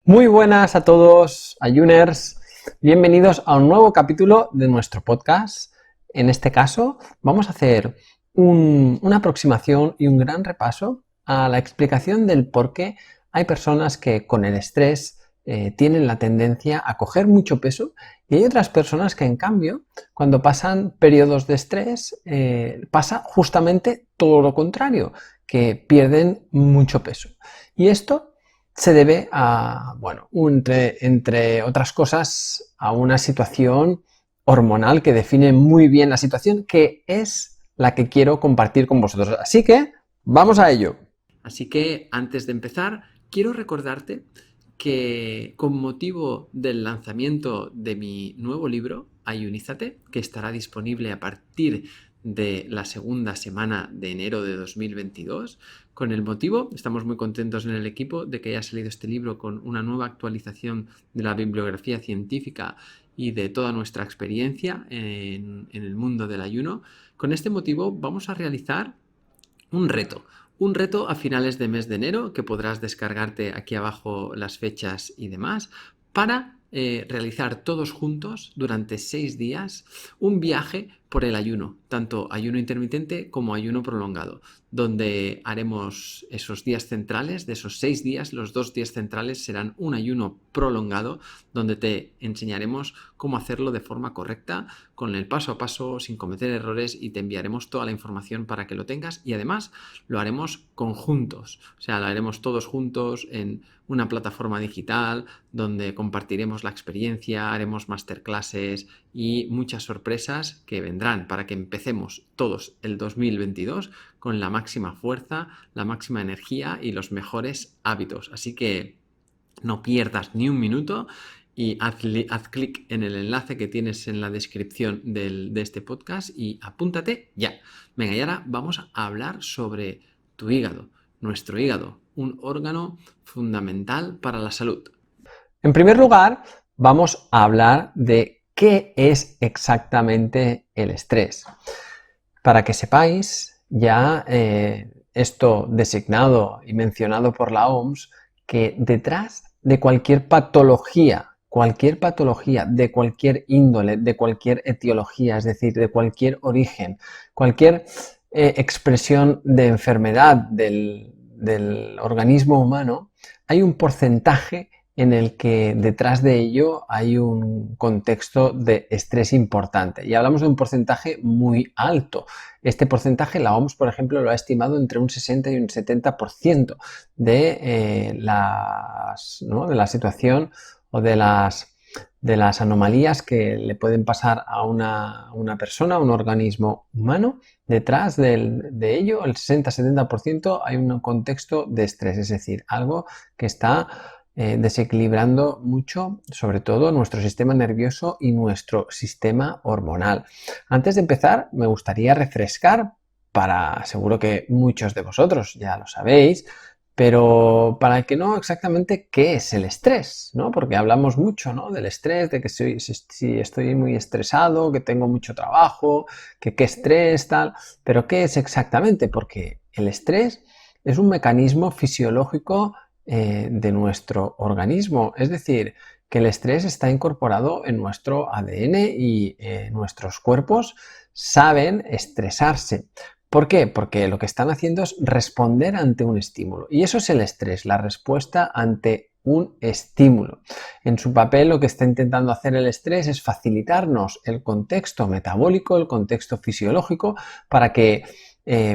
Muy buenas a todos, Ayuners. Bienvenidos a un nuevo capítulo de nuestro podcast. En este caso, vamos a hacer una aproximación y un gran repaso a la explicación del por qué hay personas que con el estrés tienen la tendencia a coger mucho peso y hay otras personas que, en cambio, cuando pasan periodos de estrés, pasa justamente todo lo contrario, que pierden mucho peso. Y esto se debe a, bueno, entre otras cosas, a una situación hormonal que define muy bien la situación, que es la que quiero compartir con vosotros. Así que, vamos a ello. Así que, antes de empezar, quiero recordarte que con motivo del lanzamiento de mi nuevo libro, Ayunízate, que estará disponible a partir de la segunda semana de enero de 2022, con el motivo, estamos muy contentos en el equipo de que haya salido este libro con una nueva actualización de la bibliografía científica y de toda nuestra experiencia en el mundo del ayuno. Con este motivo vamos a realizar un reto a finales de mes de enero, que podrás descargarte aquí abajo las fechas y demás, para realizar todos juntos durante 6 días un viaje por el ayuno, tanto ayuno intermitente como ayuno prolongado, donde haremos esos días centrales. De esos 6 días, los 2 días centrales serán un ayuno prolongado, donde te enseñaremos cómo hacerlo de forma correcta, con el paso a paso, sin cometer errores, y te enviaremos toda la información para que lo tengas. Y además lo haremos conjuntos, o sea, lo haremos todos juntos en una plataforma digital donde compartiremos la experiencia, haremos masterclasses y muchas sorpresas que vendrán para que empecemos todos el 2022 con la máxima fuerza, la máxima energía y los mejores hábitos. Así que no pierdas ni un minuto y haz clic en el enlace que tienes en la descripción de este podcast y apúntate ya. Venga, y ahora vamos a hablar sobre tu hígado, nuestro hígado, un órgano fundamental para la salud. En primer lugar, vamos a hablar de qué es exactamente el estrés. Para que sepáis, ya esto designado y mencionado por la OMS, que detrás de cualquier patología de cualquier índole, de cualquier etiología, es decir, de cualquier origen, cualquier expresión de enfermedad del organismo humano, hay un porcentaje en el que detrás de ello hay un contexto de estrés importante. Y hablamos de un porcentaje muy alto. Este porcentaje, la OMS, por ejemplo, lo ha estimado entre un 60 y un 70% de la situación o de las anomalías que le pueden pasar a una persona, a un organismo humano. Detrás de ello, el 60-70% hay un contexto de estrés, es decir, algo que está desequilibrando mucho, sobre todo nuestro sistema nervioso y nuestro sistema hormonal. Antes de empezar, me gustaría refrescar, seguro que muchos de vosotros ya lo sabéis, pero para que no exactamente qué es el estrés, ¿no? Porque hablamos mucho, ¿no?, del estrés, de que si estoy muy estresado, que tengo mucho trabajo, que qué estrés, tal, pero ¿qué es exactamente? Porque el estrés es un mecanismo fisiológico de nuestro organismo, es decir, que el estrés está incorporado en nuestro ADN y nuestros cuerpos saben estresarse. ¿Por qué? Porque lo que están haciendo es responder ante un estímulo. Y eso es el estrés, la respuesta ante un estímulo. En su papel, lo que está intentando hacer el estrés es facilitarnos el contexto metabólico, el contexto fisiológico, para que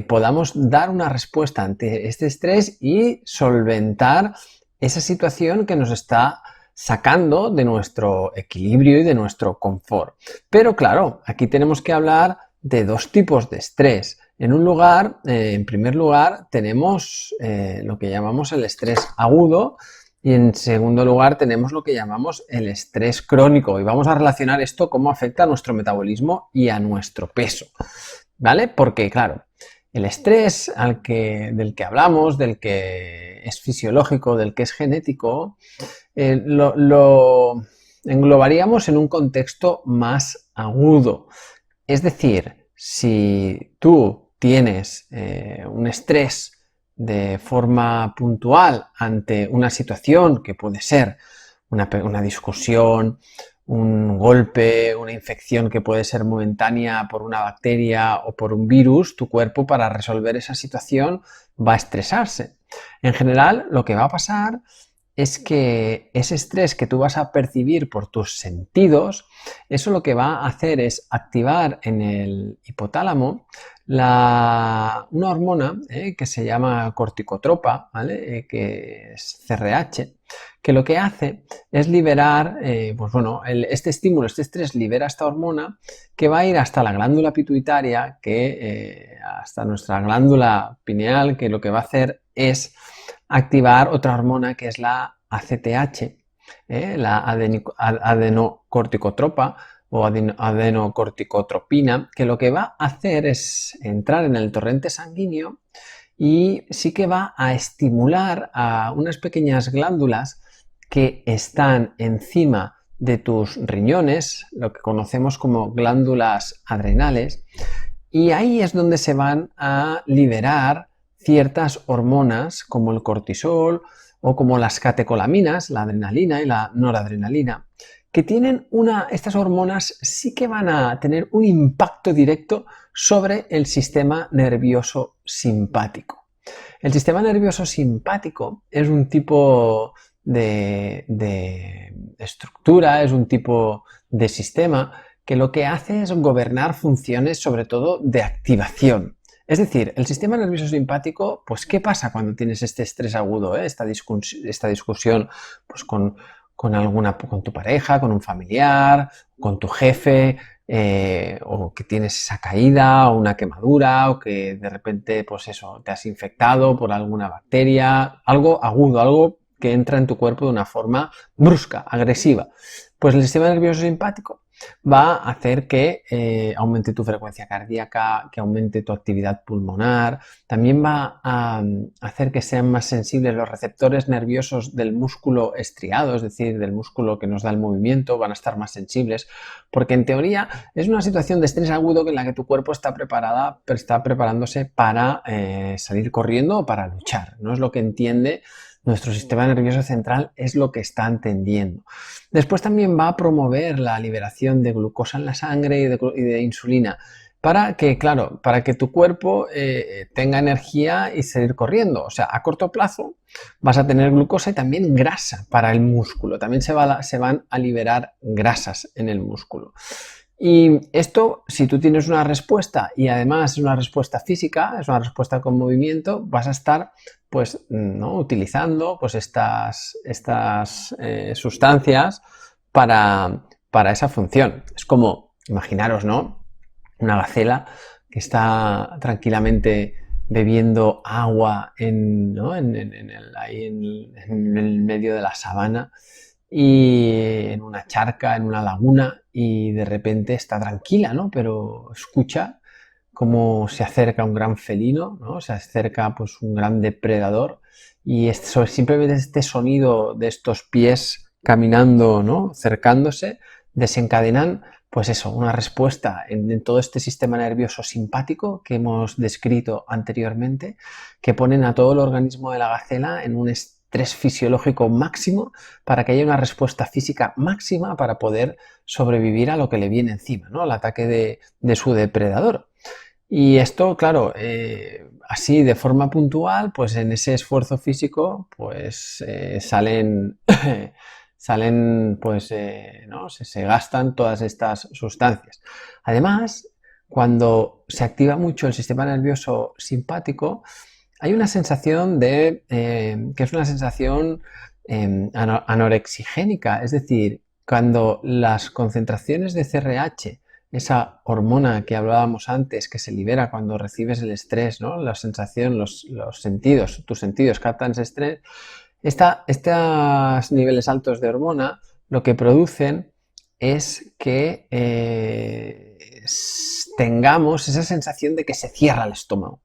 podamos dar una respuesta ante este estrés y solventar esa situación que nos está sacando de nuestro equilibrio y de nuestro confort. Pero claro, aquí tenemos que hablar de dos tipos de estrés. En primer lugar, tenemos lo que llamamos el estrés agudo y en segundo lugar tenemos lo que llamamos el estrés crónico. Y vamos a relacionar esto cómo afecta a nuestro metabolismo y a nuestro peso, ¿vale? Porque, claro, el estrés del que hablamos, del que es fisiológico, del que es genético, lo englobaríamos en un contexto más agudo. Es decir, si tú tienes un estrés de forma puntual ante una situación que puede ser una discusión, un golpe, una infección que puede ser momentánea por una bacteria o por un virus, tu cuerpo para resolver esa situación va a estresarse. En general, lo que va a pasar es que ese estrés que tú vas a percibir por tus sentidos, eso lo que va a hacer es activar en el hipotálamo una hormona que se llama corticotropa, ¿vale? Que es CRH, que lo que hace es liberar, pues bueno, este estímulo, este estrés libera esta hormona que va a ir hasta la glándula pituitaria, hasta nuestra glándula pineal, que lo que va a hacer es activar otra hormona que es la ACTH, la adenocorticotropa o adenocorticotropina, que lo que va a hacer es entrar en el torrente sanguíneo y sí que va a estimular a unas pequeñas glándulas que están encima de tus riñones, lo que conocemos como glándulas adrenales, y ahí es donde se van a liberar ciertas hormonas como el cortisol o como las catecolaminas, la adrenalina y la noradrenalina, que tienen estas hormonas sí que van a tener un impacto directo sobre el sistema nervioso simpático. El sistema nervioso simpático es un tipo de estructura, es un tipo de sistema que lo que hace es gobernar funciones sobre todo de activación. Es decir, el sistema nervioso simpático, pues ¿qué pasa cuando tienes este estrés agudo, esta discusión pues, con tu pareja, con un familiar, con tu jefe, o que tienes esa caída o una quemadura o que de repente pues eso, te has infectado por alguna bacteria, algo agudo, algo que entra en tu cuerpo de una forma brusca, agresiva? Pues el sistema nervioso simpático va a hacer que aumente tu frecuencia cardíaca, que aumente tu actividad pulmonar, también va a hacer que sean más sensibles los receptores nerviosos del músculo estriado, es decir, del músculo que nos da el movimiento, van a estar más sensibles, porque en teoría es una situación de estrés agudo en la que tu cuerpo está preparándose para salir corriendo o para luchar, no es lo que entiende nuestro sistema nervioso central, es lo que está entendiendo. Después también va a promover la liberación de glucosa en la sangre y de insulina para que tu cuerpo tenga energía y seguir corriendo. O sea, a corto plazo vas a tener glucosa y también grasa para el músculo. También se van a liberar grasas en el músculo. Y esto, si tú tienes una respuesta y además es una respuesta física, es una respuesta con movimiento, vas a estar pues, ¿no? utilizando pues, estas sustancias para esa función. Es como, imaginaros, ¿no? Una gacela que está tranquilamente bebiendo agua ahí en el medio de la sabana y en una charca, en una laguna, y de repente está tranquila, ¿no? Pero escucha cómo se acerca un gran felino, ¿no? Se acerca pues un gran depredador y simplemente este sonido de estos pies caminando, ¿no? Acercándose, desencadenan pues eso, una respuesta en todo este sistema nervioso simpático que hemos descrito anteriormente, que ponen a todo el organismo de la gacela en un estrés fisiológico máximo para que haya una respuesta física máxima para poder sobrevivir a lo que le viene encima, ¿no? Al ataque de su depredador. Y esto, claro, así de forma puntual, pues en ese esfuerzo físico, pues salen, pues, ¿no? Se gastan todas estas sustancias. Además, cuando se activa mucho el sistema nervioso simpático, hay una sensación que es una sensación anorexigénica, es decir, cuando las concentraciones de CRH, esa hormona que hablábamos antes, que se libera cuando recibes el estrés, ¿no? La sensación, los sentidos, tus sentidos captan ese estrés. Estos niveles altos de hormona lo que producen es que tengamos esa sensación de que se cierra el estómago.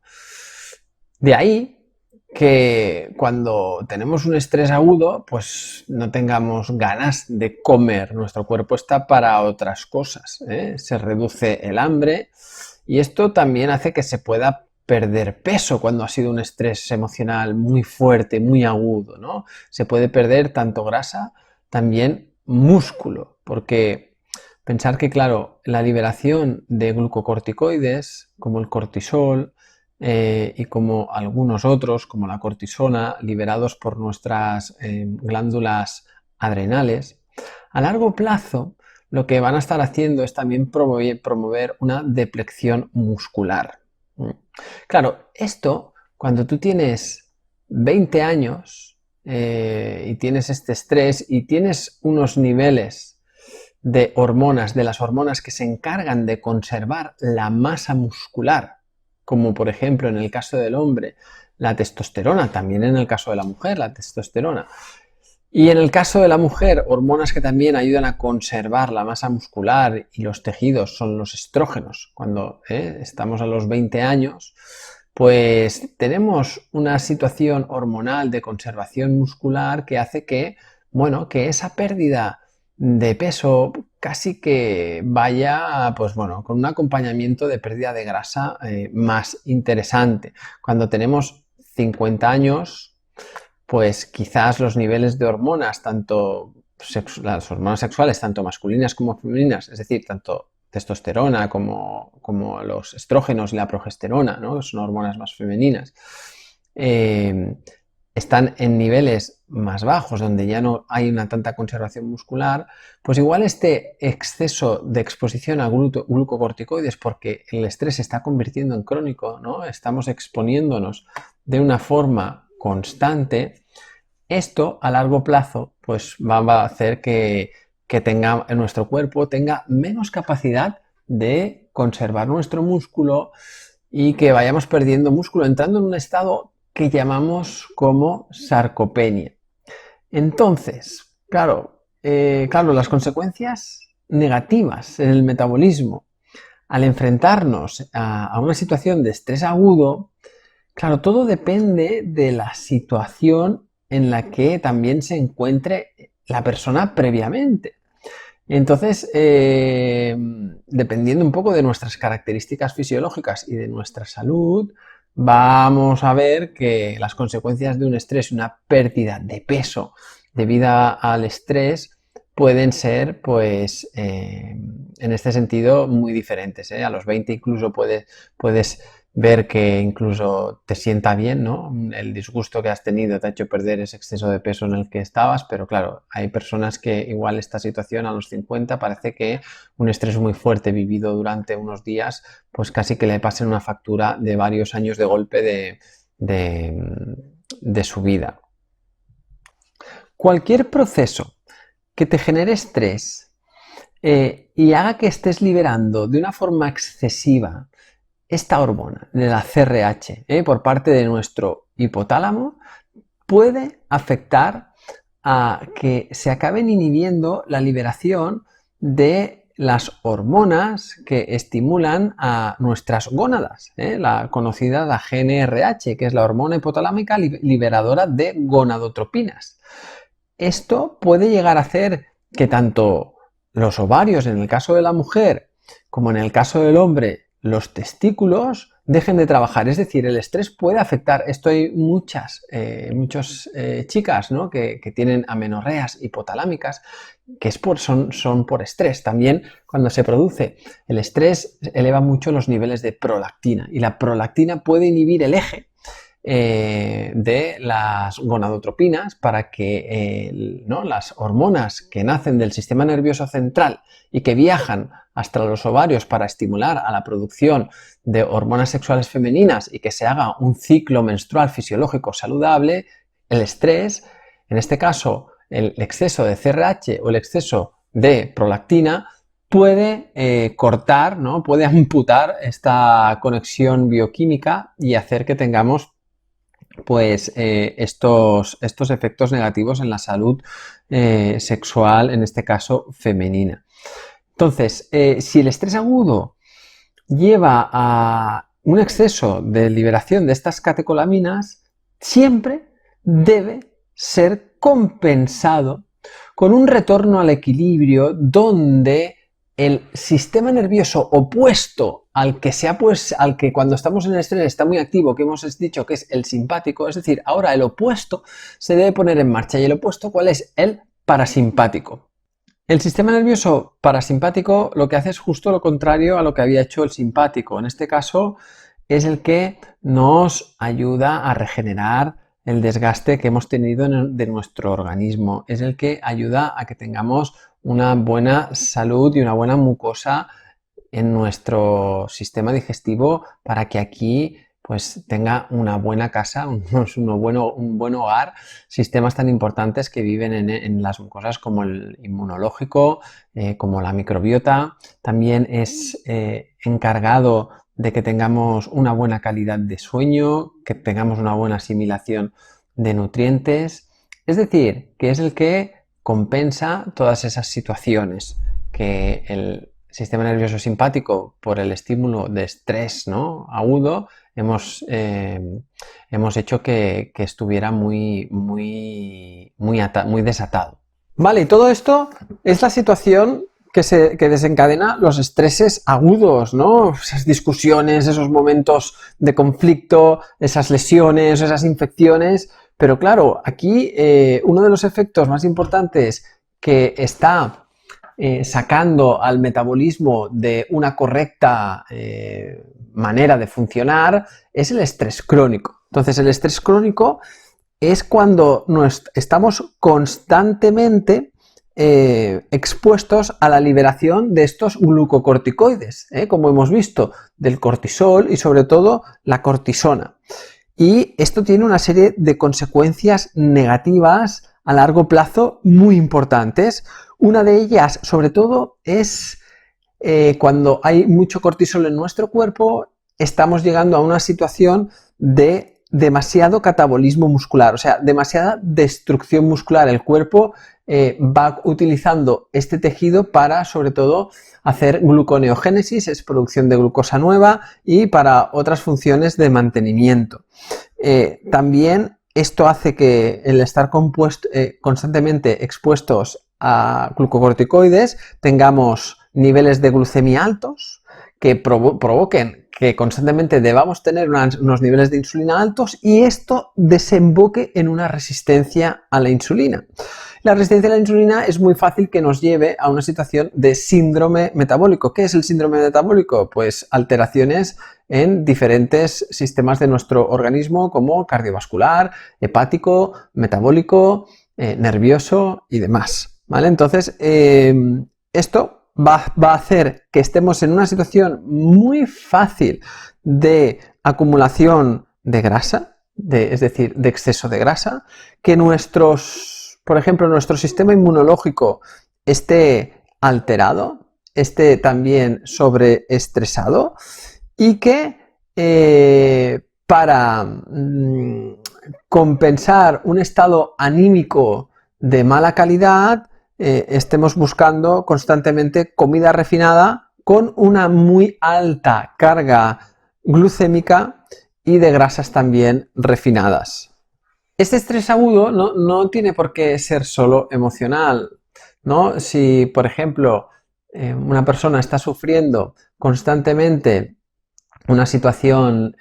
De ahí que cuando tenemos un estrés agudo, pues no tengamos ganas de comer. Nuestro cuerpo está para otras cosas, ¿eh? Se reduce el hambre y esto también hace que se pueda perder peso cuando ha sido un estrés emocional muy fuerte, muy agudo, ¿no? Se puede perder tanto grasa, también músculo, porque pensar que, claro, la liberación de glucocorticoides, como el cortisol, y como algunos otros, como la cortisona, liberados por nuestras glándulas adrenales, a largo plazo lo que van a estar haciendo es también promover una deplección muscular. Claro, esto, cuando tú tienes 20 años y tienes este estrés y tienes unos niveles de hormonas, de las hormonas que se encargan de conservar la masa muscular, como por ejemplo en el caso del hombre la testosterona, también en el caso de la mujer la testosterona, y en el caso de la mujer, hormonas que también ayudan a conservar la masa muscular y los tejidos son los estrógenos. Cuando estamos a los 20 años, pues tenemos una situación hormonal de conservación muscular que hace que, bueno, que esa pérdida de peso casi que vaya, pues bueno, con un acompañamiento de pérdida de grasa más interesante. Cuando tenemos 50 años, pues quizás los niveles de hormonas, tanto las hormonas sexuales, tanto masculinas como femeninas, es decir, tanto testosterona como los estrógenos y la progesterona, ¿no? Que son hormonas más femeninas, están en niveles más bajos, donde ya no hay una tanta conservación muscular, pues igual este exceso de exposición a glucocorticoides, porque el estrés se está convirtiendo en crónico, ¿no? Estamos exponiéndonos de una forma constante, esto a largo plazo pues va a hacer que nuestro cuerpo tenga menos capacidad de conservar nuestro músculo y que vayamos perdiendo músculo, entrando en un estado que llamamos como sarcopenia. Entonces, claro, las consecuencias negativas en el metabolismo al enfrentarnos a una situación de estrés agudo, claro, todo depende de la situación en la que también se encuentre la persona previamente. Entonces, dependiendo un poco de nuestras características fisiológicas y de nuestra salud, vamos a ver que las consecuencias de un estrés y una pérdida de peso debido al estrés pueden ser, pues, en este sentido, muy diferentes, ¿eh? A los 20 incluso puedes ver que incluso te sienta bien, ¿no? El disgusto que has tenido te ha hecho perder ese exceso de peso en el que estabas, pero claro, hay personas que igual esta situación a los 50 parece que un estrés muy fuerte vivido durante unos días, pues casi que le pasen una factura de varios años de golpe de su vida. Cualquier proceso que te genere estrés y haga que estés liberando de una forma excesiva esta hormona de la CRH por parte de nuestro hipotálamo puede afectar a que se acaben inhibiendo la liberación de las hormonas que estimulan a nuestras gónadas, la conocida la GnRH, que es la hormona hipotalámica liberadora de gonadotropinas. Esto puede llegar a hacer que tanto los ovarios, en el caso de la mujer, como en el caso del hombre, los testículos dejen de trabajar. Es decir, el estrés puede afectar. Esto hay muchas chicas, ¿no? que tienen amenorreas hipotalámicas que son por estrés. También cuando se produce el estrés eleva mucho los niveles de prolactina y la prolactina puede inhibir el eje de las gonadotropinas para que las hormonas que nacen del sistema nervioso central y que viajan hasta los ovarios para estimular a la producción de hormonas sexuales femeninas y que se haga un ciclo menstrual fisiológico saludable, el estrés, en este caso el exceso de CRH o el exceso de prolactina, puede cortar, ¿no? Puede amputar esta conexión bioquímica y hacer que tengamos pues estos efectos negativos en la salud sexual, en este caso femenina. Entonces, si el estrés agudo lleva a un exceso de liberación de estas catecolaminas, siempre debe ser compensado con un retorno al equilibrio donde el sistema nervioso opuesto al que cuando estamos en el estrés está muy activo, que hemos dicho que es el simpático, es decir, ahora el opuesto se debe poner en marcha. ¿Y el opuesto cuál es? El parasimpático. El sistema nervioso parasimpático lo que hace es justo lo contrario a lo que había hecho el simpático. En este caso es el que nos ayuda a regenerar el desgaste que hemos tenido de nuestro organismo. Es el que ayuda a que tengamos una buena salud y una buena mucosa en nuestro sistema digestivo para que aquí pues tenga una buena casa, un buen hogar, sistemas tan importantes que viven en las mucosas como el inmunológico, como la microbiota. También es encargado de que tengamos una buena calidad de sueño, que tengamos una buena asimilación de nutrientes. Es decir, que es el que compensa todas esas situaciones que el sistema nervioso simpático, por el estímulo de estrés, ¿no?, agudo, hemos hecho que estuviera muy desatado. Vale, y todo esto es la situación que desencadena los estreses agudos, ¿no? Esas discusiones, esos momentos de conflicto, esas lesiones, esas infecciones. Pero claro, aquí uno de los efectos más importantes que está sacando al metabolismo de una correcta manera de funcionar es el estrés crónico. Entonces, el estrés crónico es cuando estamos constantemente expuestos a la liberación de estos glucocorticoides, como hemos visto, del cortisol y sobre todo la cortisona. Y esto tiene una serie de consecuencias negativas a largo plazo muy importantes. Una de ellas, sobre todo, es cuando hay mucho cortisol en nuestro cuerpo, estamos llegando a una situación de demasiado catabolismo muscular, o sea, demasiada destrucción muscular. El cuerpo va utilizando este tejido para, sobre todo, hacer gluconeogénesis, es producción de glucosa nueva, y para otras funciones de mantenimiento. También esto hace que el estar constantemente expuestos a glucocorticoides tengamos niveles de glucemia altos que provoquen que constantemente debamos tener unos niveles de insulina altos y esto desemboque en una resistencia a la insulina. La resistencia a la insulina es muy fácil que nos lleve a una situación de síndrome metabólico. ¿Qué es el síndrome metabólico? Pues alteraciones en diferentes sistemas de nuestro organismo como cardiovascular, hepático, metabólico, nervioso y demás, ¿vale? Entonces, esto va a hacer que estemos en una situación muy fácil de acumulación de grasa, es decir, de exceso de grasa, que por ejemplo, nuestro sistema inmunológico esté alterado, esté también sobreestresado y que para compensar un estado anímico de mala calidad, estemos buscando constantemente comida refinada con una muy alta carga glucémica y de grasas también refinadas. Este estrés agudo no tiene por qué ser solo emocional, ¿no? Si, por ejemplo, una persona está sufriendo constantemente una situación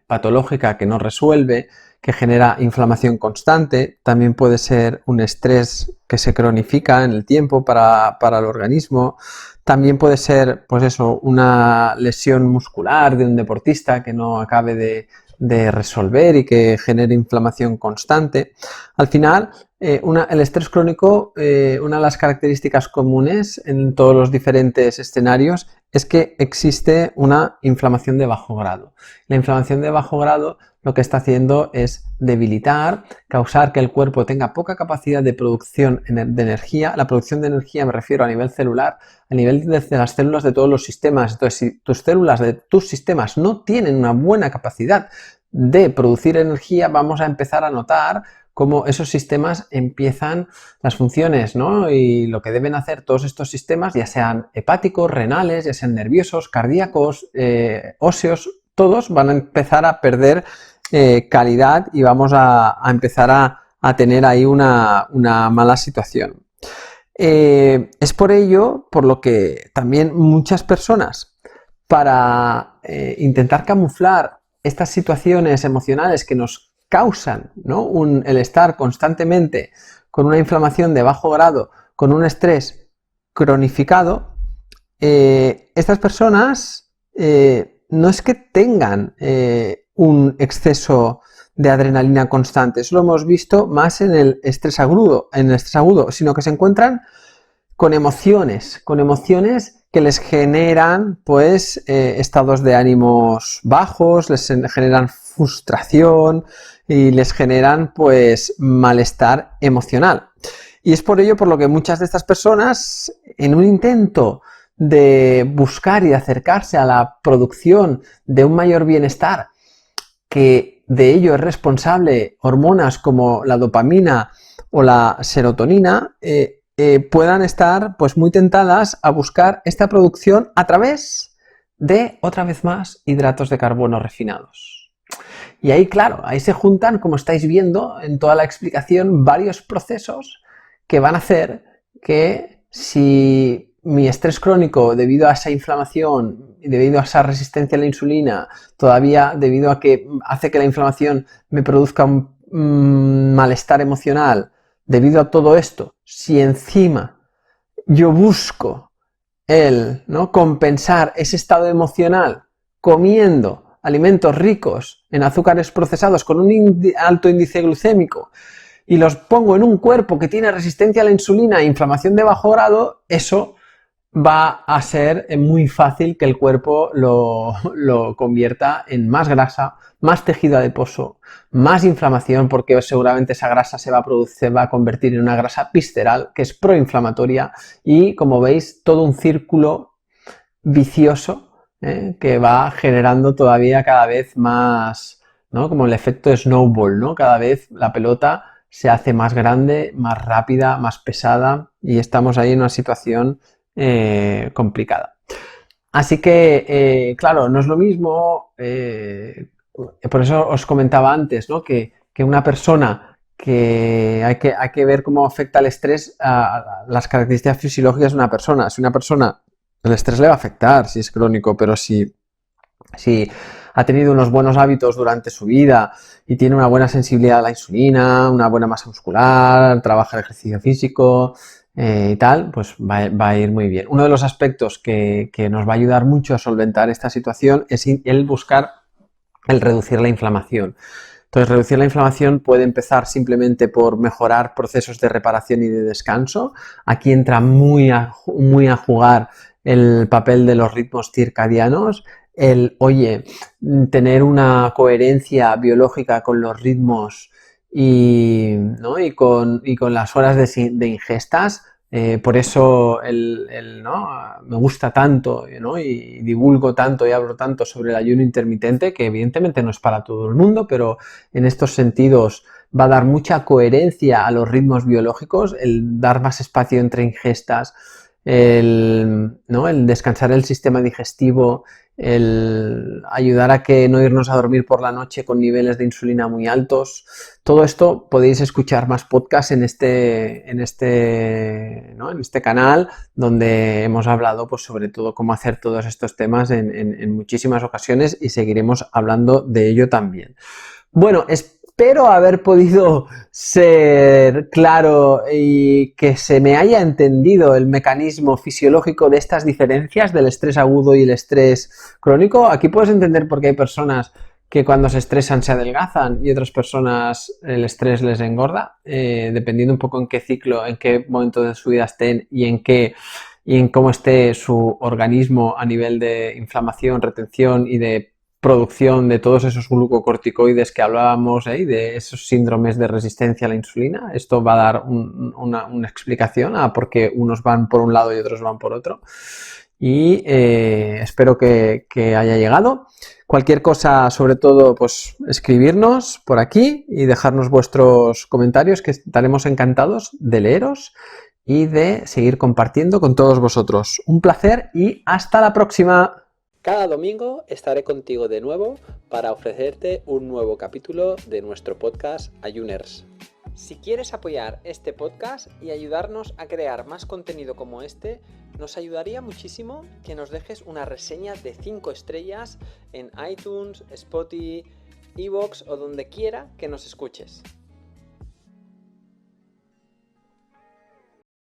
patológica que no resuelve, que genera inflamación constante, también puede ser un estrés que se cronifica en el tiempo para el organismo, también puede ser, pues eso, una lesión muscular de un deportista que no acabe de resolver y que genere inflamación constante. Al final, el estrés crónico, una de las características comunes en todos los diferentes escenarios es que existe una inflamación de bajo grado. La inflamación de bajo grado lo que está haciendo es debilitar, causar que el cuerpo tenga poca capacidad de producción de energía. La producción de energía me refiero a nivel celular, a nivel de las células de todos los sistemas. Entonces, si tus células de tus sistemas no tienen una buena capacidad de producir energía, vamos a empezar a notar cómo esos sistemas empiezan las funciones, ¿no? Y lo que deben hacer todos estos sistemas, ya sean hepáticos, renales, ya sean nerviosos, cardíacos, óseos, todos van a empezar a perder calidad y vamos a empezar a tener ahí una mala situación. Es por ello por lo que también muchas personas, para intentar camuflar estas situaciones emocionales que nos causan, ¿no?, el estar constantemente con una inflamación de bajo grado, con un estrés cronificado, estas personas no es que tengan un exceso de adrenalina constante, eso lo hemos visto más en el estrés agudo, sino que se encuentran con emociones que les generan pues estados de ánimos bajos, les generan frustración y les generan pues malestar emocional. Y es por ello por lo que muchas de estas personas, en un intento de buscar y de acercarse a la producción de un mayor bienestar, que de ello es responsable hormonas como la dopamina o la serotonina, puedan estar pues muy tentadas a buscar esta producción a través de, otra vez más, hidratos de carbono refinados. Y ahí, claro, ahí se juntan, como estáis viendo en toda la explicación, varios procesos que van a hacer que, si mi estrés crónico debido a esa inflamación y debido a esa resistencia a la insulina, todavía debido a que hace que la inflamación me produzca un malestar emocional, debido a todo esto, si encima yo busco ¿no?, compensar ese estado emocional comiendo alimentos ricos en azúcares procesados con un alto índice glucémico y los pongo en un cuerpo que tiene resistencia a la insulina e inflamación de bajo grado, eso va a ser muy fácil que el cuerpo lo convierta en más grasa, más tejido adiposo, más inflamación, porque seguramente esa grasa se va a convertir en una grasa visceral que es proinflamatoria y, como veis, todo un círculo vicioso que va generando todavía cada vez más, ¿no?, como el efecto snowball, ¿no? Cada vez la pelota se hace más grande, más rápida, más pesada y estamos ahí en una situación complicada. Así que, claro, no es lo mismo, por eso os comentaba antes, ¿no?, que una persona que hay que ver cómo afecta el estrés a las características fisiológicas de una persona. Si una persona, el estrés le va a afectar si es crónico, pero si ha tenido unos buenos hábitos durante su vida y tiene una buena sensibilidad a la insulina, una buena masa muscular, trabaja el ejercicio físico y tal, pues va a ir muy bien. Uno de los aspectos que nos va a ayudar mucho a solventar esta situación es el buscar el reducir la inflamación. Entonces, reducir la inflamación puede empezar simplemente por mejorar procesos de reparación y de descanso. Aquí entra muy a jugar el papel de los ritmos circadianos, tener una coherencia biológica con los ritmos ¿no?, y con las horas de ingestas. Por eso ¿no?, me gusta tanto, ¿no?, y divulgo tanto y hablo tanto sobre el ayuno intermitente, que evidentemente no es para todo el mundo, pero en estos sentidos va a dar mucha coherencia a los ritmos biológicos, el dar más espacio entre ingestas, ¿no?, el descansar el sistema digestivo, el ayudar a que no irnos a dormir por la noche con niveles de insulina muy altos. Todo esto podéis escuchar más podcasts en este canal, donde hemos hablado pues sobre todo cómo hacer todos estos temas en muchísimas ocasiones, y seguiremos hablando de ello también. Bueno, espero haber podido ser claro y que se me haya entendido el mecanismo fisiológico de estas diferencias del estrés agudo y el estrés crónico. Aquí puedes entender por qué hay personas que cuando se estresan se adelgazan y otras personas el estrés les engorda, dependiendo un poco en qué ciclo, en qué momento de su vida estén y en cómo esté su organismo a nivel de inflamación, retención y de producción de todos esos glucocorticoides que hablábamos, y de esos síndromes de resistencia a la insulina. Esto va a dar una explicación a por qué unos van por un lado y otros van por otro. Y espero que haya llegado. Cualquier cosa, sobre todo, pues escribirnos por aquí y dejarnos vuestros comentarios, que estaremos encantados de leeros y de seguir compartiendo con todos vosotros. Un placer y hasta la próxima. Cada domingo estaré contigo de nuevo para ofrecerte un nuevo capítulo de nuestro podcast Ayuners. Si quieres apoyar este podcast y ayudarnos a crear más contenido como este, nos ayudaría muchísimo que nos dejes una reseña de 5 estrellas en iTunes, Spotify, iVoox o donde quiera que nos escuches.